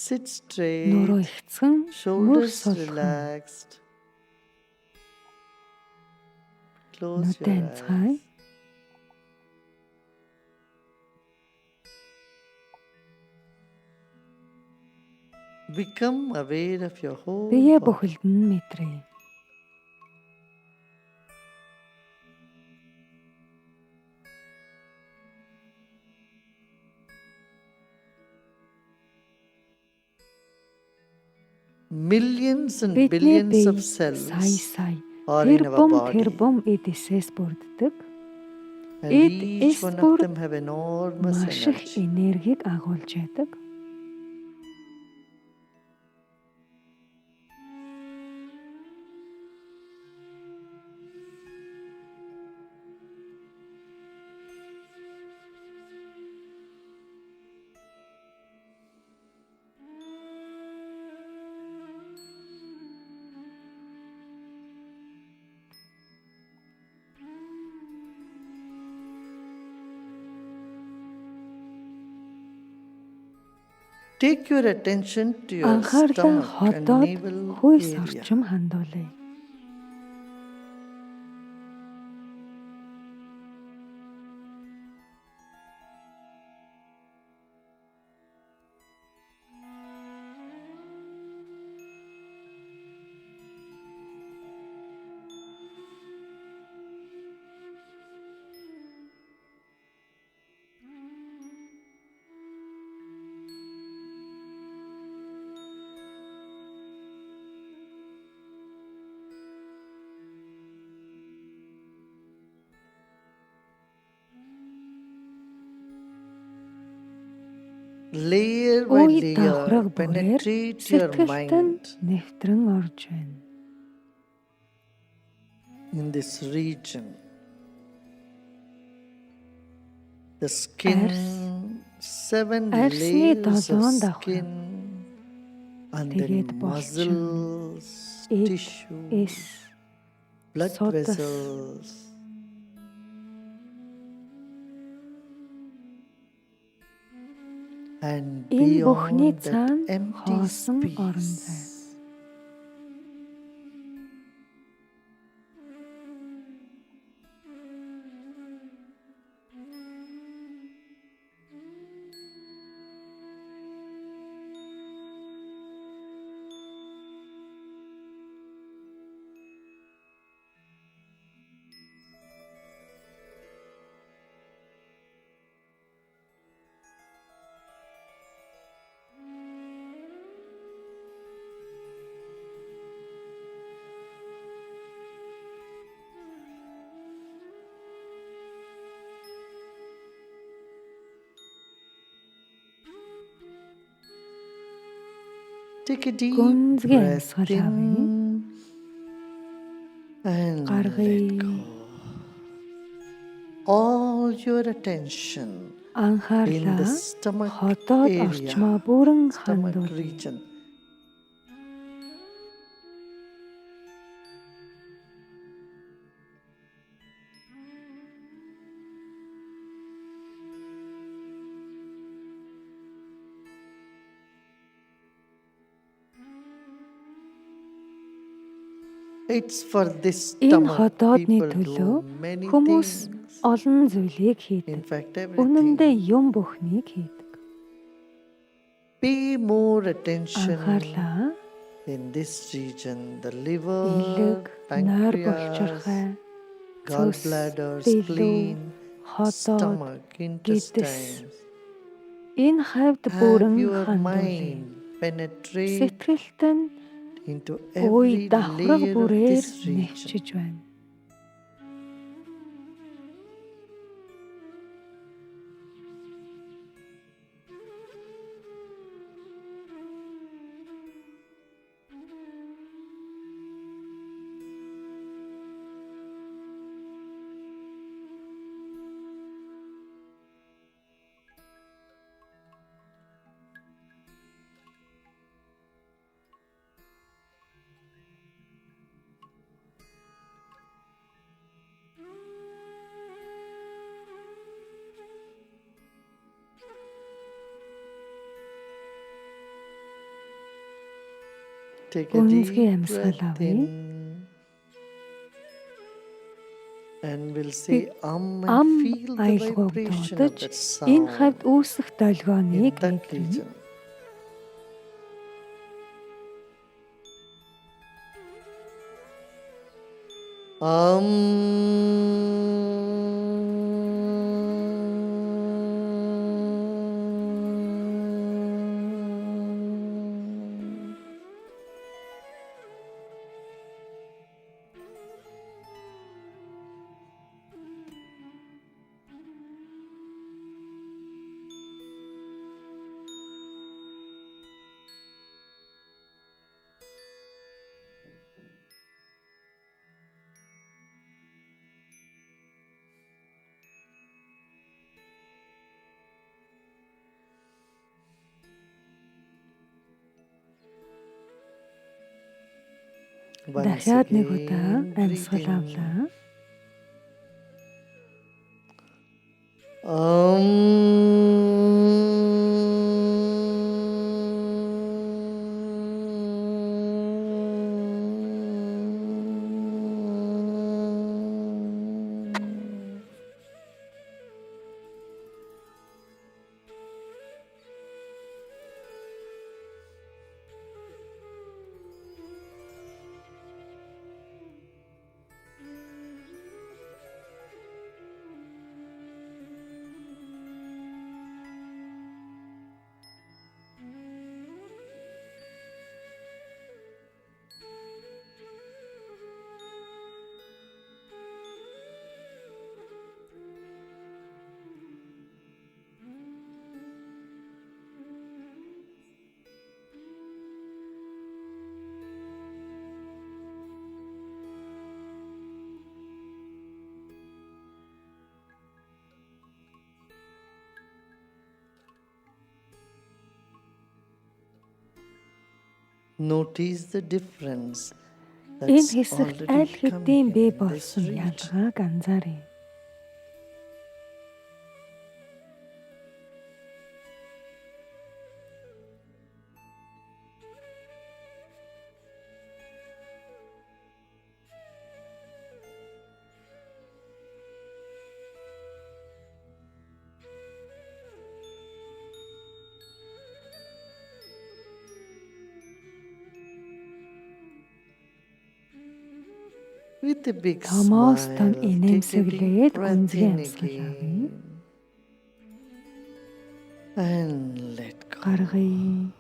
Sit straight, нуруу ихцгэн мөр shoulders сулхан relaxed. Close нүдэ your анцгай. eyes. Become aware of your whole Бие body. бүхэлд нь мэдрээ. Millions and Бидний billions бие of cells сая are in our body, тэрбум эдисээс бүрддэг. and Эд each эс one бүр of them have enormous маш их energy. энергийг агуулж байдаг. Take your attention to your Анхаарлаа stomach and хотоод navel хүйс area. орчим хандуулъя. Layer by Үе layer, давхраг бүрээр penetrate your сэтгэлд нь mind нэвтрэн орж байна. in this region. The skin, 7 арьсны layers of долоон давхраг. skin, and Тэгээд then булчин, muscles, эд, tissue, эс, blood судас, vessels, and энэ бүхний beyond that цаана empty хоосон орон зай. space. Take a deep Гүнзгий breath амьсгал авъя. in and Гаргая. let go. All your attention in the Анхаарлаа stomach хотоод area, орчмоо бүрэн stomach хандуулъя. region. It's for this Энэ stomach хотоодны people төлөө do many хүмүүс things. олон зүйлийг In хийдэг. fact, Үнэндээ everything. юм бүхнийг хийдэг. Pay more attention Анхаарлаа in this region. The liver, элэг, нойр pancreas, булчирхай, gallbladder, цус, spleen, хотоод, stomach, intestines. энэ хавьд Have бүрэн your хандуулъя. mind penetrate Сэтгэлд нь into үе every давхраг layer of бүрээр this region. нэвчиж байна. Take a Гүнзгий deep амьсгал breath авъя. in. And we'll say and Ам feel the аялгауг vibration of дуудаж that энэ хавьд sound үүсэх долгионыг in that мэдрэнэ. region. Дахиад нэг удаа амьсгал авлаа. Notice the difference Энэ that's хэсэгт already аль хэдийн come бий in this болсон region. ялгааг анзааръя. With a big Томоос том smile, take a инээмсэглээд deep breath гүнзгий in амьсгал авъя. again and let go. Гаргая.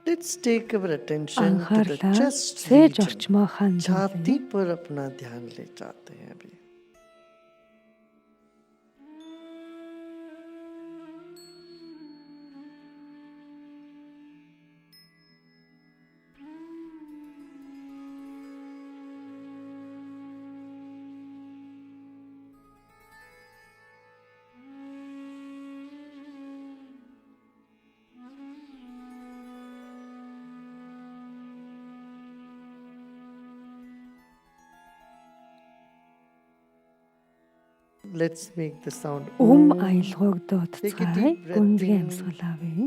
Let's take our attention to the Анхаарлаа chest сээж region. орчмоо хандуулъя. छाती पर अपना ध्यान ले जाते हैं अभी. Let's make the sound Аялгауг Take a дуудцгаая. deep breath Гүнзгий in. амьсгал авъя.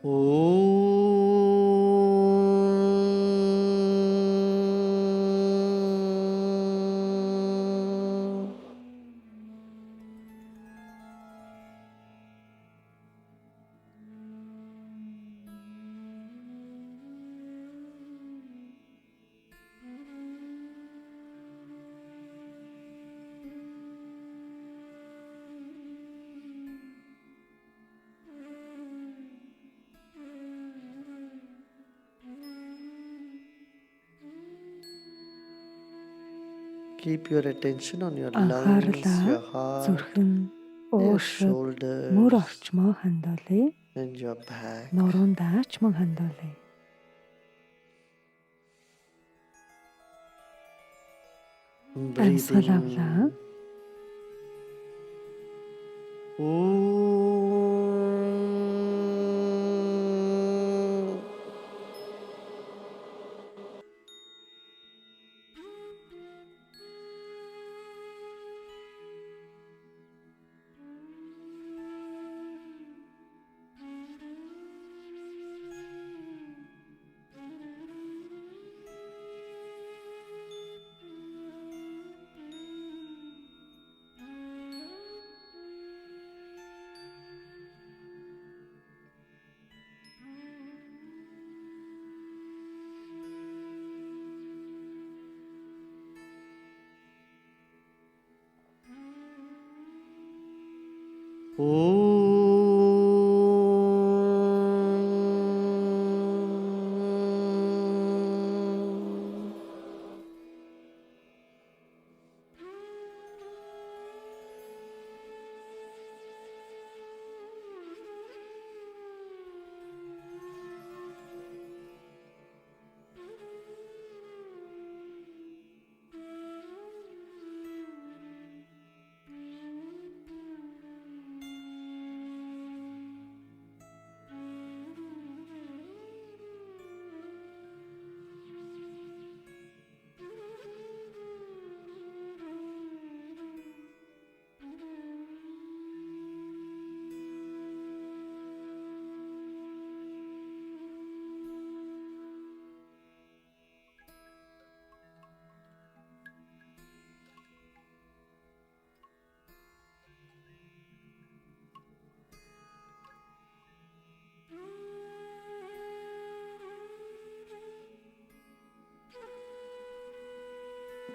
Om. Keep your attention on your lungs, your Анхаарлаа heart, зүрхэн, your уушиг, мөр shoulders, орчмоо хандуулъя. and your back. Нуруундаа ч мөн хандуулъя. Breathe авлаа. in. Om. Om.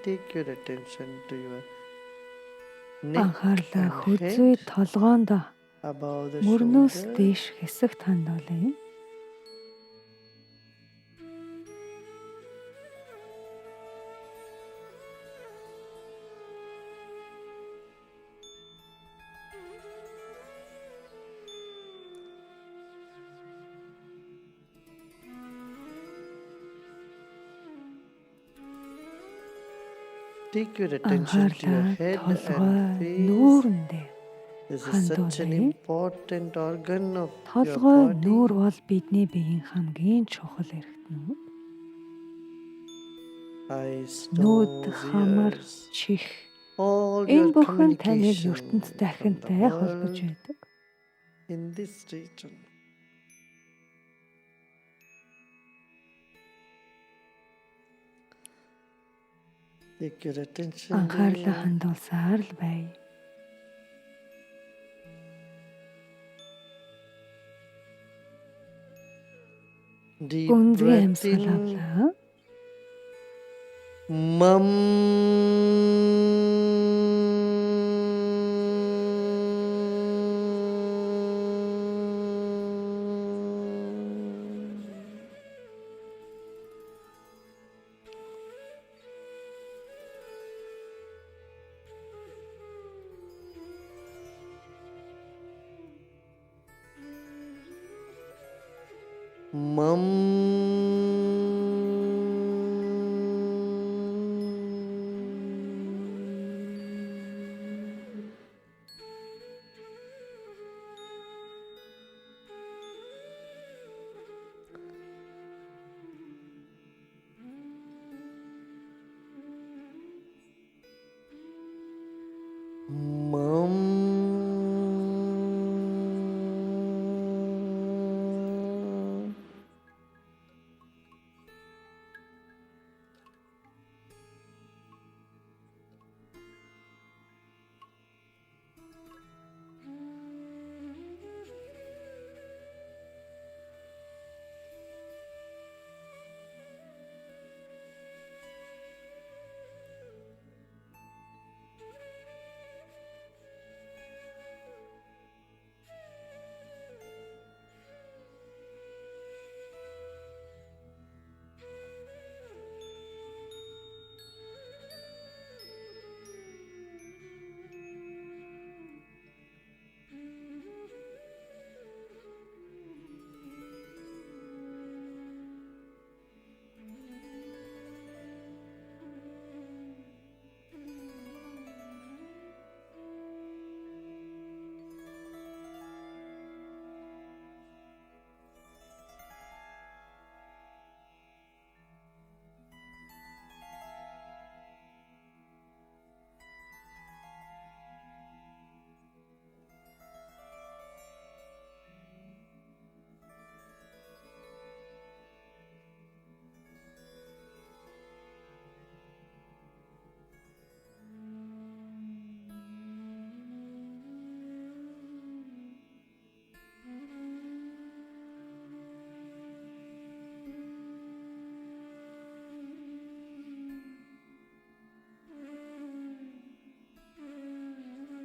Take your attention to your neck Анхаарлаа and хөзүй head толгоонд above the мөрнөөс shoulder. дээш хэсэгт хандуулъя. Take your attention to your Анхаарлаа head толгой and face. нүүрэндээ. This is such an хандуулъя. important organ of your Толгой нүүр body. бол бидний биеийн хамгийн чухал эрхтэн. Eyes, Нүд, nose, хамар, ears. чих All your энэ бүхэн таныг communication ертөнцтэй from the ахинтай холбож world байдаг. in this region. Take your attention Анхаарлаа there. хандуулсаар л бай. Deep Гүнзгий breath амьсгал in. авлаа. Mum. Mum.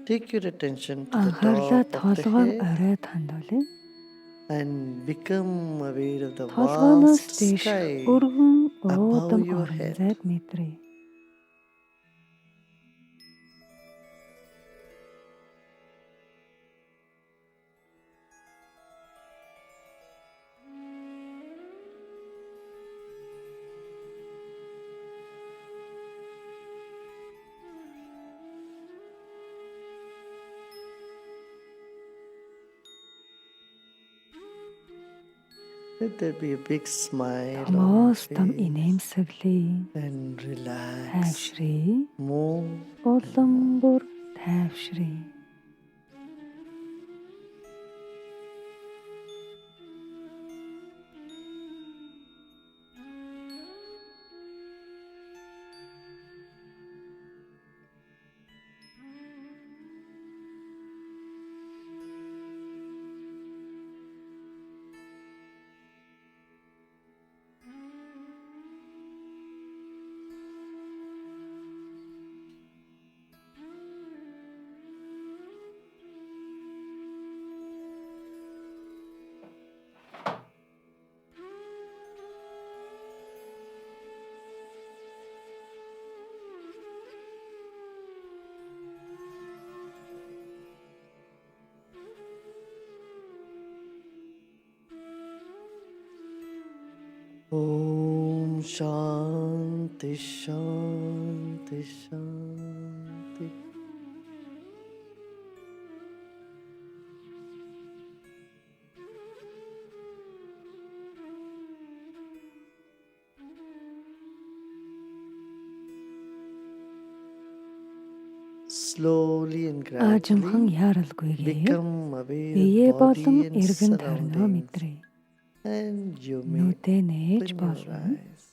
Take your attention to the Анхаарлаа top of the толгойг head оройд хандуулъя. and become aware of the Толгойноос vast дээш sky өргөн above уудам your орон head. зайг мэдрээ. Let there be a big smile on your Томоос том face инээмсэглэе. and relax. Тайвшрээ. More Улам бүр тайвшрээ. Om Shanti Shanti Shanti. Slowly and Аажимхан gradually яаралгүйгээр become aware биеэ of болон body and эргэн тойрноо surroundings, мэдрээ. and you may Нүдээ нээж open your болон eyes.